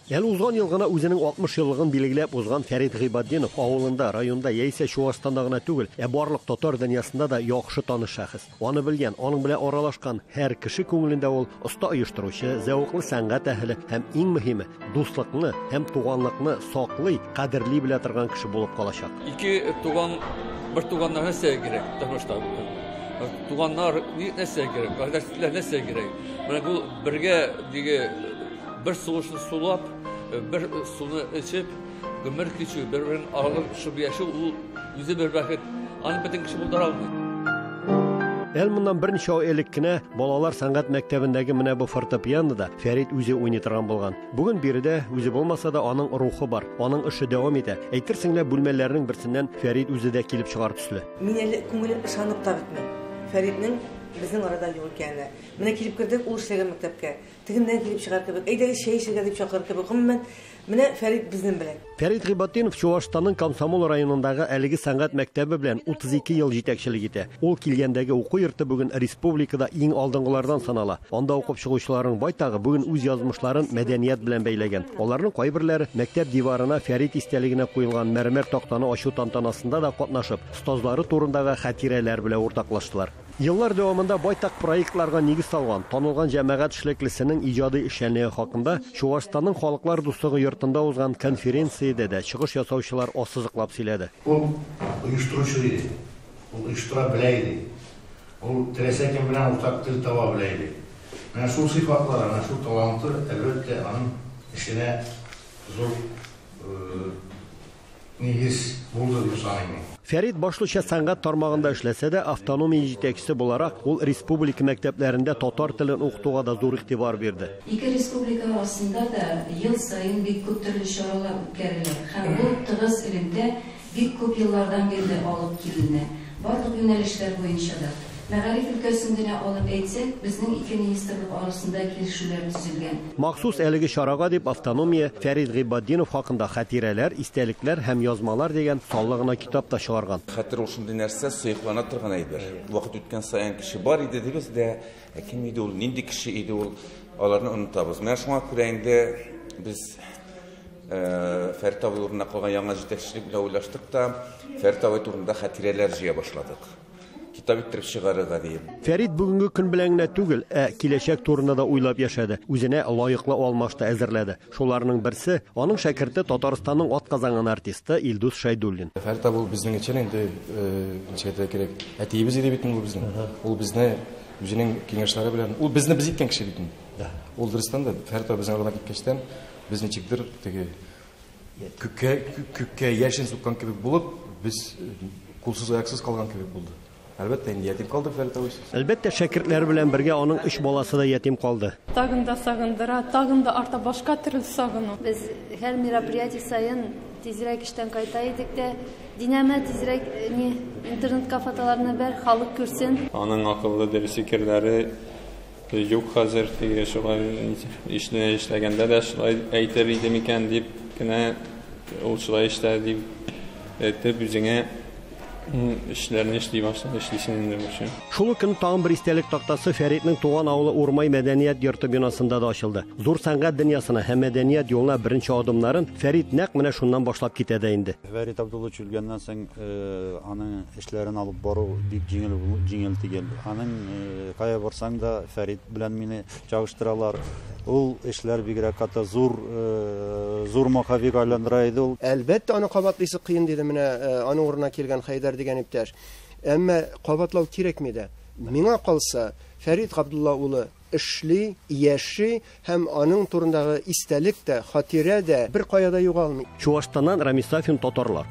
Әле узган ел гына үзенең 60 еллыгын билгеләп узган Фәрит Гыйбаддинов авылында, районда яисә Чуашстанда гына түгел, барлык татар дөньясында да яхшы таныш шәхес. Аны белгән, аның белән аралашкан һәр кеше күңелендә ул оста оештыручы, зәвыклы сәнгать әһле һәм иң мөһиме, дуслыкны һәм туганлыкны саклый, кадерли белә торган кеше булып калачак. Ике туган, бер туганнар нәрсә кирәк? Тормышта туганнар нәрсә кирәк? Кардәшләр нәрсә кирәк? Менә бу бергә диге bir сугышны сулап, bir суны içip, гомер кичү, бер-берен алышып яшәү, ул үзе бер бәхет. Аны бөтен кеше булдыра алмый. Әлмуннан берничә ай элек кенә балалар сәнгать мәктәбендәге менә бу фортепианода Фәрит үзе уйный торган булган. Бүген биредә үзе булмаса да аның рухы бар, аның эше дәвам итә. Әйтерсең лә бүлмәләрнең берсеннән Фәрит үзе дә килеп чыгар төсле. Мин әле күңелем ышанып та бетми. Фәритнең безнең арада юк икәнне. Менә килеп кердек ул эшләгән мәктәпкә. Тегеннән килеп чыгар кебек, әйдәгез чәй эчәргә дип чакыр кебек. Гомумән, менә Фәрит безнең белән. Фәрит Гыйбаддинов Чуашстанның Комсомол районындагы әлеге сәнгать мәктәбе белән 32 ел җитәкчелек итә. Ул килгәндәге уку йорты бүген республикада иң алдынгылардан санала. Анда укып чыгучыларның байтагы бүген үз язмышларын мәдәният белән бәйләгән. Аларның кайберләре мәктәп диварына Фәрит истәлегенә куелган мәрмәр тактаны ачу тантанасында да катнашып, остазлары турындагы хатирәләр белән уртаклаштылар. Еллар дәвамында байтак проектларга нигез салган, танылган җәмәгать эшлеклесенең иҗади эшчәнлеге хакында Чуашстанның халыклар дуслыгы йортында узган конференциядә дә чыгыш ясаучылар ассызыклап сөйләде. Ул оештыручы иде. Ул оештыра белә иде. Ул теләсәкем белән уртак тел таба белә иде. Менә шул сыйфатлар, менә шул таланты әлбәттә аның эшенә зур нигез булды дип саныйм. Фәрит башлыча сәнгать тармагында эшләсә дә, автономия җитәкчесе буларак ул республика мәктәпләрендә татар телен укытуга да зур игътибар бирде. Ике республика арасында да ел сайын бик күп төрле чаралар үткәрелә. Һәм бу тыгыз элемдә бик күп еллардан бирле алып киленә. Барлык юнәлешләр буенча да. Мәгариф өлкәсендә алып әйтсәк, безнең ике министрлык арасында килешүләр төзелгән. Махсус әлеге чарага дип автономия Фәрит Гыйбаддинов хакында хатирәләр, истәлекләр һәм язмалар дигән санлы гына китап та чыгарган. Хәтер ушындый нәрсә сөйкләнә торган әйбер. Вакыт үткән саен кеше бар иде дибез дә, кем иде ул, нинди кеше иде ул, аларны онытабыз. Менә шуңа күрә инде без Фәрит абый урынына калган яңа җитәкчелек белән уйлаштык та, Фәрит абый турында хатирәләр җыя башладык. Фәрит бүгенге көн белән генә түгел, киләчәк турында да уйлап яшәде. Үзенә лаеклы алмашты әзерләде. Шуларның берсе аның шәкерте Татарстанның атказанган артисты Илдус Шайдуллин. Фәрит абый безнең өчен инде ничәдә кирәк. Әтиебез иде бит ул безнең. Ул безне үзенең киңәшләре белән, ул безне без иткән кеше бит. Ул дөрестән дә Фәрит абый безнең арада киткәчтән без ничектер теге күккә яшен суккан кебек булып, без кулсыз аяксыз калган кебек булды. Әлбәттә, ятим калды Фәрит абый. Әлбәттә, шәкертләр белән бергә аның 3 баласы да ятим калды. Тагын да сагындыра, тагын да арта башка төрле сагыну. Без һәр мероприятие сайын тизрәк эштән кайта идек дә, динамә тизрәк интернет кафетларына бер халык күрсен. Аның акыллы дөрес фикерләре юк хәзер теге шулай эшләгәндә дә шулай әйтер иде микән дип кенә ул шулай эшләр дип әйтеп үзеңә эшләрне эшли башлады, эшлисен инде бу. Шул көн тагын бер истәлек тактасы Фәритнең туган авылы Урмай мәдәният йорты бинасында да ачылды. Зур сәнгать дөньясына һәм мәдәният юлына беренче адымнарын Фәрит нәкъ менә шуннан башлап китә дә инде. Фәрит Абдуллович үлгәннән соң аның эшләрен алып бару бик җиңел түгел. Аның кая барсаң да Фәрит белән мине чагыштыралар. Ул эшләр бигрәк ката зур махавик айландыра иде ул. Әлбәттә аны кабатлыйсы кыен диде менә аның урынына килгән Хайдар дигән иптәш. Әмма кабатлау кирәкми дә. Миңа калса Фәрит Габдулла улы эшли, яши һәм аның турындагы истәлек тә, хатирә дә бер кая да югалмый. Чуашстаннан Рамис Сафин, Татарлар.